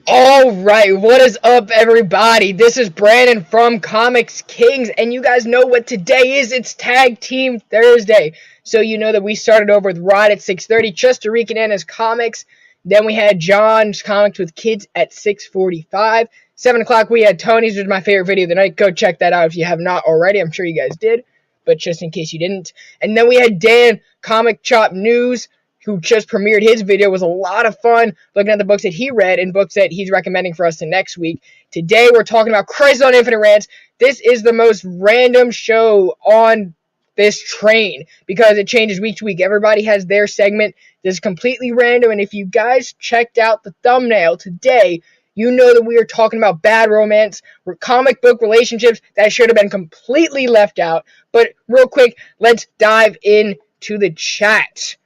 Alright, what is up, everybody? This is Brandon from ComixKings, and you guys know what today is. It's Tag Team Thursday. So you know that we started over with Rod at 6:30, Chester Reekin comics. Then we had John's Comics with Kids at 6:45. 7 o'clock, we had Tony's, which was my favorite video of the night. Go check that out if you have not already. I'm sure you guys did, but just in case you didn't. And then we had Dan, Comic Chop News, who just premiered his video. It was a lot of fun looking at the books that he read and books that he's recommending for us to next week. Today we're talking about Crisis on Infinite Rants. This is the most random show on this train because it changes week to week. Everybody has their segment that's completely random, and if you guys checked out the thumbnail today, you know that we are talking about bad romance, comic book relationships that should have been completely left out. But real quick, let's dive into the chat.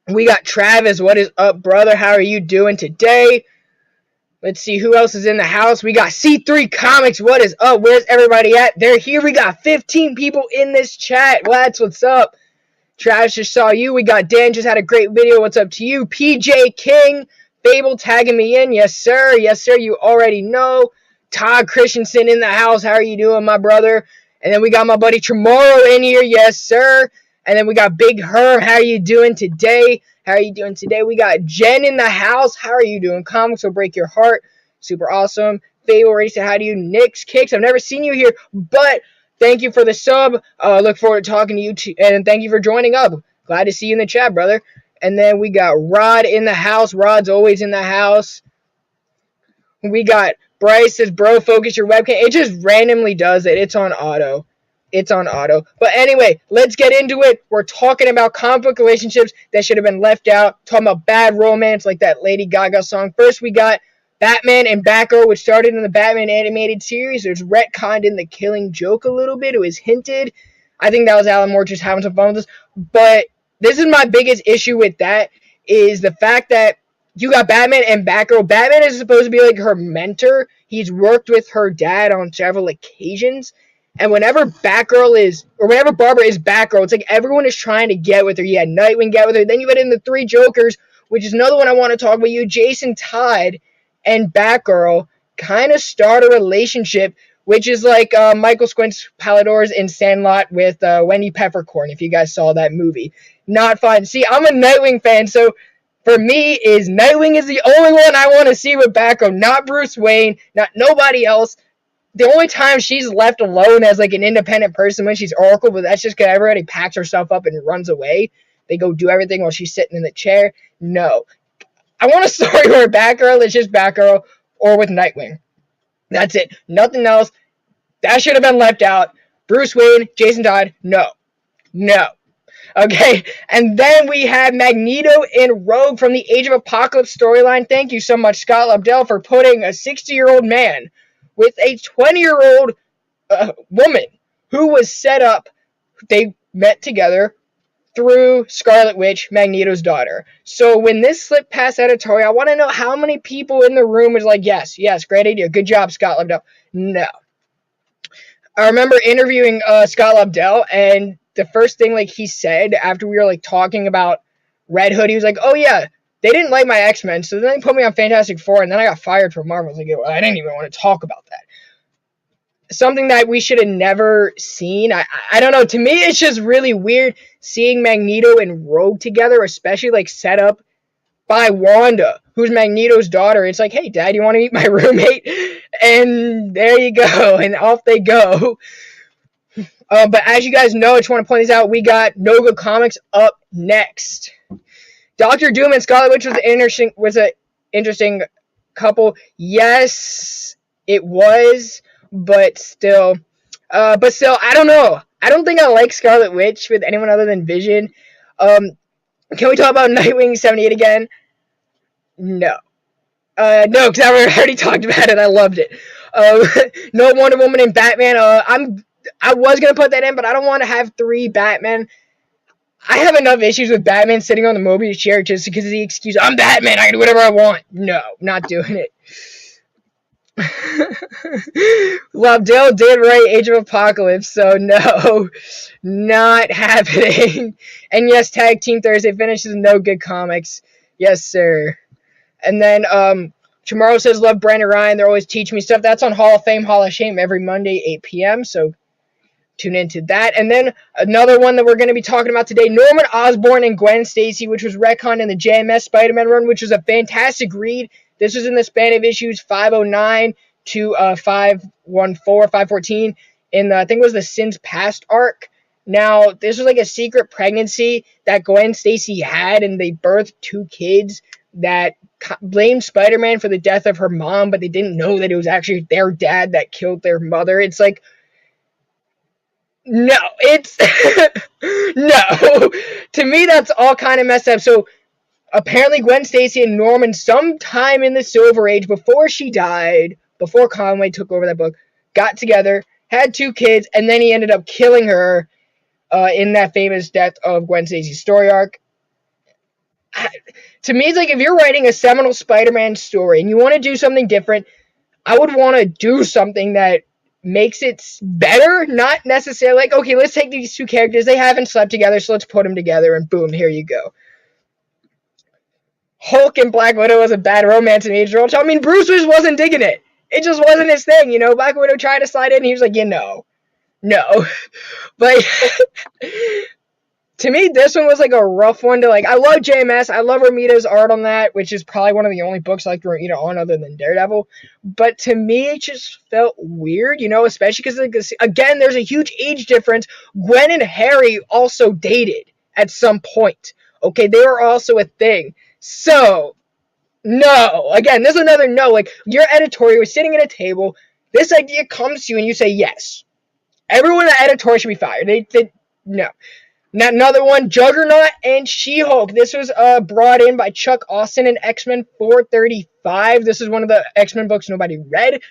We got Travis. What is up, brother? How are you doing today? Let's see who else is in the house. We got C3 Comics. What is up? Where's everybody at? They're here. We got 15 people in this chat. Well, that's what's up. Travis just saw you. We got Dan just had a great video. What's up to you? PJ King. Fable tagging me in. Yes, sir. Yes, sir. You already know. Todd Christensen in the house. How are you doing, my brother? And then we got my buddy Tremoro in here. Yes, sir. And then we got Big Herb. How are you doing today? How are you doing today? We got Jen in the house. How are you doing? Comics will break your heart. Super awesome. Fable Race said, how do you? Nick's Kicks. I've never seen you here, but thank you for the sub. Look forward to talking to you, and thank you for joining up. Glad to see you in the chat, brother. And then we got Rod in the house. Rod's always in the house. We got Bryce says, bro, focus your webcam. It just randomly does it. It's on auto. It's on auto. But anyway, let's get into it. We're talking about comic book relationships that should have been left out. Talking about bad romance like that Lady Gaga song. First, we got Batman and Batgirl, which started in the Batman animated series. There's retconned in the Killing Joke a little bit. It was hinted. I think that was Alan Moore just having some fun with this. But this is my biggest issue with that is the fact that you got Batman and Batgirl. Batman is supposed to be like her mentor. He's worked with her dad on several occasions. And whenever Batgirl is, or whenever Barbara is Batgirl, it's like everyone is trying to get with her. You had Nightwing get with her. Then you had in the Three Jokers, which is another one I want to talk about. You, Jason Todd and Batgirl kind of start a relationship, which is like Michael Squint's Paladors in Sandlot with Wendy Peppercorn, if you guys saw that movie. Not fun. See, I'm a Nightwing fan, so for me, Nightwing is the only one I want to see with Batgirl, not Bruce Wayne, not nobody else. The only time she's left alone as like an independent person when she's Oracle, but that's just because everybody packs her stuff up and runs away. They go do everything while she's sitting in the chair. No. I want a story where Batgirl is just Batgirl or with Nightwing. That's it. Nothing else. That should have been left out. Bruce Wayne, Jason Todd, no. No. Okay, and then we have Magneto and Rogue from the Age of Apocalypse storyline. Thank you so much, Scott Lobdell, for putting a 60-year-old man with a 20-year-old woman who was set up. They met together through Scarlet Witch, Magneto's daughter. So when this slipped past editorial, I want to know how many people in the room was like, yes, great idea. Good job, Scott Lobdell. No. I remember interviewing Scott Lobdell, and the first thing like he said after we were like talking about Red Hood, he was like, oh yeah, they didn't like my X-Men, so then they put me on Fantastic Four, and then I got fired from Marvel. I was like, well, I didn't even want to talk about that. Something that we should have never seen. I don't know. To me, it's just really weird seeing Magneto and Rogue together, especially like set up by Wanda, who's Magneto's daughter. It's like, hey, Dad, you want to meet my roommate? And there you go, and off they go. But as you guys know, I just want to point this out. We got No Good Comics up next. Doctor Doom and Scarlet Witch was an interesting couple. Yes, it was, but still, I don't know. I don't think I like Scarlet Witch with anyone other than Vision. Can we talk about Nightwing 78 again? No. No, because I already talked about it. I loved it. No Wonder Woman and Batman. I was going to put that in, but I don't want to have 3 Batman. I have enough issues with Batman sitting on the Mobius chair just because of the excuse, I'm Batman, I can do whatever I want. No, not doing it. Lobdell did write Age of Apocalypse, so no, not happening. And yes, Tag Team Thursday finishes No Good Comics. Yes, sir. And then Tomorrow Says Love, Brandon Ryan. They're always teaching me stuff. That's on Hall of Fame, Hall of Shame every Monday, 8 p.m. So tune into that. And then another one that we're going to be talking about today, Norman Osborn and Gwen Stacy, which was retconned in the JMS Spider-Man run, which was a fantastic read. This was in the span of issues 509 to 514 in the, I think it was the Sins Past arc. Now, this was like a secret pregnancy that Gwen Stacy had, and they birthed 2 kids that blamed Spider-Man for the death of her mom, but they didn't know that it was actually their dad that killed their mother. It's like, no, it's no. To me, that's all kind of messed up. So apparently, Gwen Stacy and Norman, sometime in the Silver Age, before she died, before Conway took over that book, got together, had 2 kids, and then he ended up killing her in that famous death of Gwen Stacy's story arc. To me, it's like if you're writing a seminal Spider-Man story and you want to do something different, I would want to do something that makes it better, not necessarily like, okay, let's take these 2 characters, they haven't slept together, so let's put them together, and boom, here you go. Hulk and Black Widow was a bad romance in Age of Ultron. I mean, Bruce just wasn't digging it. It just wasn't his thing, you know. Black Widow tried to slide in, and he was like, no. But to me, this one was like a rough one to like. I love JMS. I love Romita's art on that, which is probably one of the only books I like Romita on other than Daredevil. But to me, it just felt weird, you know, especially because, like, again, there's a huge age difference. Gwen and Harry also dated at some point. Okay, they were also a thing. So, no. Again, there's another no. Like, your editorial is sitting at a table. This idea comes to you, and you say yes. Everyone at the editorial should be fired. No. Now, another one, Juggernaut and She-Hulk. This was brought in by Chuck Austin in X-Men 435. This is one of the X-Men books nobody read.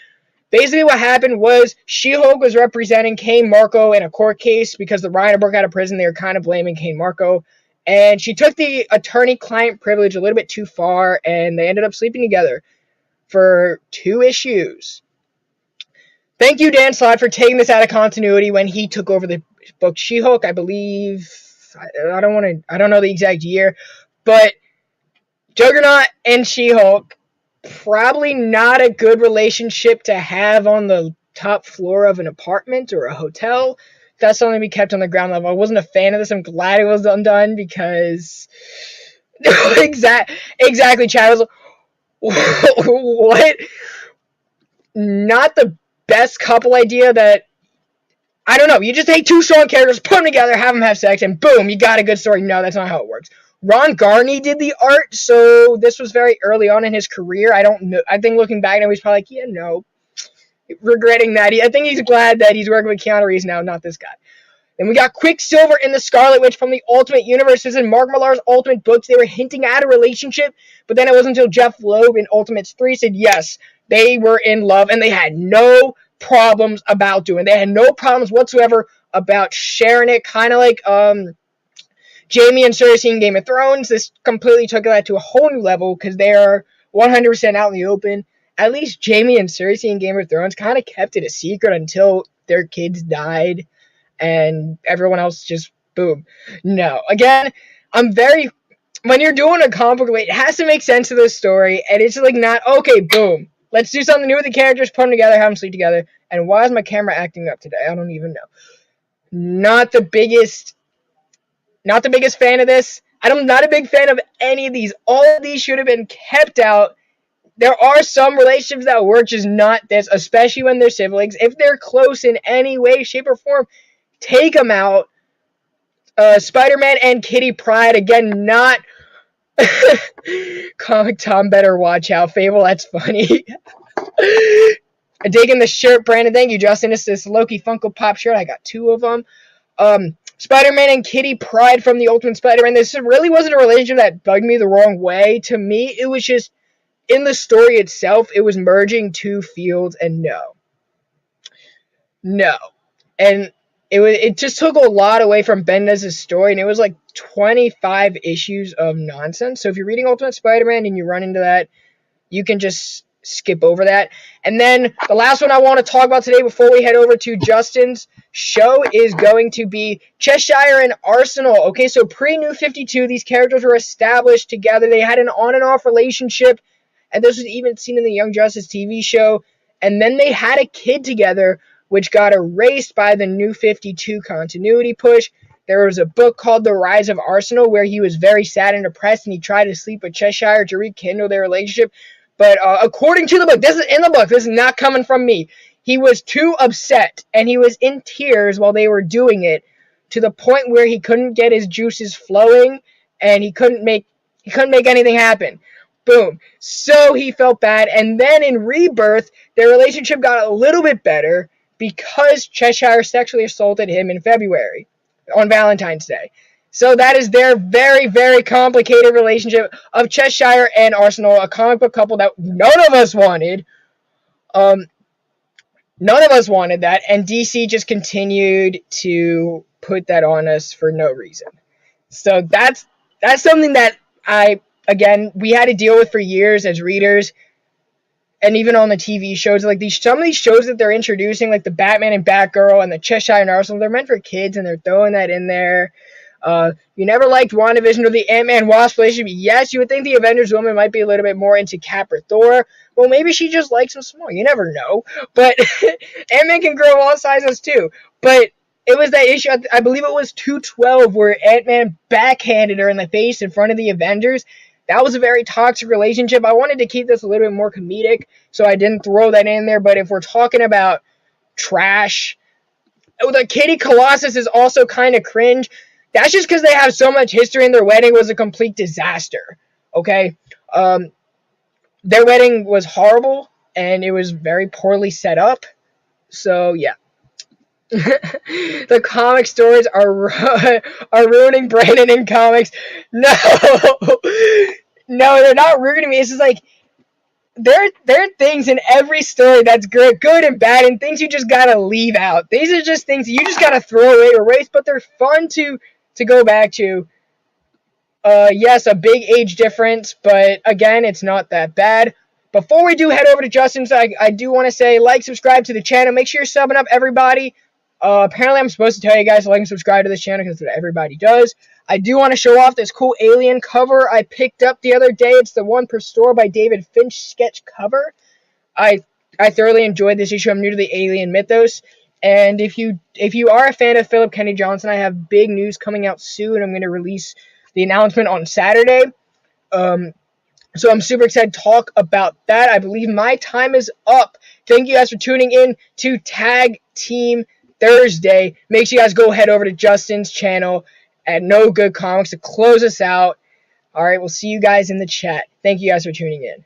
Basically, what happened was She-Hulk was representing Kane Marco in a court case because the Rhino broke out of prison. They were kind of blaming Kane Marco. And she took the attorney-client privilege a little bit too far, and they ended up sleeping together for 2 issues. Thank you, Dan Slott, for taking this out of continuity when he took over the book She-Hulk, I believe. I don't know the exact year, but Juggernaut and She-Hulk, probably not a good relationship to have on the top floor of an apartment or a hotel. That's something to be kept on the ground level. I wasn't a fan of this. I'm glad it was undone because exactly, Chad. What? Not the best couple idea that, I don't know, you just take 2 strong characters, put them together, have them have sex, and boom, you got a good story. No, that's not how it works. Ron Garney did the art, so this was very early on in his career. I don't know. I think looking back now, he's probably like, yeah, no. Regretting that. I think he's glad that he's working with Keanu Reeves now, not this guy. Then we got Quicksilver and the Scarlet Witch from the Ultimate Universe. This is in Mark Millar's Ultimate books. They were hinting at a relationship, but then it wasn't until Jeff Loeb in Ultimates 3 said, yes, they were in love, and they had no problems about doing it. They had no problems whatsoever about sharing it, kind of like Jaime and Cersei in Game of Thrones. This completely took that to a whole new level because they are 100% out in the open. At least Jaime and Cersei in Game of Thrones kind of kept it a secret until their kids died, and everyone else just, boom. No. Again, when you're doing a comic book, it has to make sense of this story, and it's like not, okay, boom. Let's do something new with the characters, put them together, have them sleep together. And why is my camera acting up today? I don't even know. Not the biggest fan of this. I'm not a big fan of any of these. All of these should have been kept out. There are some relationships that work, just not this, especially when they're siblings. If they're close in any way, shape, or form, take them out. Spider-Man and Kitty Pryde, again, not... Comic Tom better watch out. Fable, that's funny. Digging the shirt, Brandon. Thank you, Justin. It's this Loki Funko Pop shirt. I got 2 of them. Spider-Man and Kitty Pryde from the Ultimate Spider-Man. This really wasn't a relationship that bugged me the wrong way. To me, it was just, in the story itself, it was merging 2 fields, and no. And it just took a lot away from Bendis' story, and it was like 25 issues of nonsense. So if you're reading Ultimate Spider-Man and you run into that, you can just skip over that. And then the last one I want to talk about today before we head over to Justin's show is going to be Cheshire and Arsenal. Okay, so pre-New 52, these characters were established together. They had an on and off relationship. and this was even seen in the Young Justice TV show. And then they had a kid together, which got erased by the New 52 continuity push. There was a book called The Rise of Arsenal where he was very sad and depressed, and he tried to sleep with Cheshire to rekindle their relationship. But according to the book, this is in the book, this is not coming from me, he was too upset, and he was in tears while they were doing it, to the point where he couldn't get his juices flowing, and he couldn't make anything happen. Boom. So he felt bad, and then in Rebirth, their relationship got a little bit better because Cheshire sexually assaulted him in February, on Valentine's Day. So that is their very, very complicated relationship of Cheshire and Arsenal, a comic book couple that none of us wanted. None of us wanted that, and DC just continued to put that on us for no reason. So that's something that we had to deal with for years as readers, and even on the TV shows. Like some of these shows that they're introducing, like the Batman and Batgirl and the Cheshire and Arsenal, they're meant for kids, and they're throwing that in there. You never liked WandaVision or the Ant-Man Wasp relationship. Yes, you would think the Avengers woman might be a little bit more into Cap or Thor. Well, maybe she just likes them small. You never know. But Ant-Man can grow all sizes too. But it was that issue, I believe it was 212, where Ant-Man backhanded her in the face in front of the Avengers. That was a very toxic relationship. I wanted to keep this a little bit more comedic, so I didn't throw that in there. But if we're talking about trash, the Kitty Colossus is also kind of cringe. That's just because they have so much history, and their wedding was a complete disaster. Okay? Their wedding was horrible, and it was very poorly set up. So, yeah. The comic stories are ruining Brandon in comics. No! No, they're not ruining me. It's just like, there are things in every story that's good and bad, and things you just gotta leave out. These are just things you just gotta throw away, erase, but they're fun to go back to. Yes, a big age difference, but again, it's not that bad. Before we do head over to Justin's, I do want to say, like, subscribe to the channel. Make sure you're subbing up, everybody. Apparently, I'm supposed to tell you guys to like and subscribe to this channel because that's what everybody does. I do want to show off this cool Alien cover I picked up the other day. It's the One Per Store by David Finch sketch cover. I thoroughly enjoyed this issue. I'm new to the Alien mythos. And if you are a fan of Philip Kennedy Johnson, I have big news coming out soon. I'm going to release the announcement on Saturday. So I'm super excited to talk about that. I believe my time is up. Thank you guys for tuning in to Tag Team Thursday. Make sure you guys go head over to Justin's channel at No Good Comics to close us out. All right, we'll see you guys in the chat. Thank you guys for tuning in.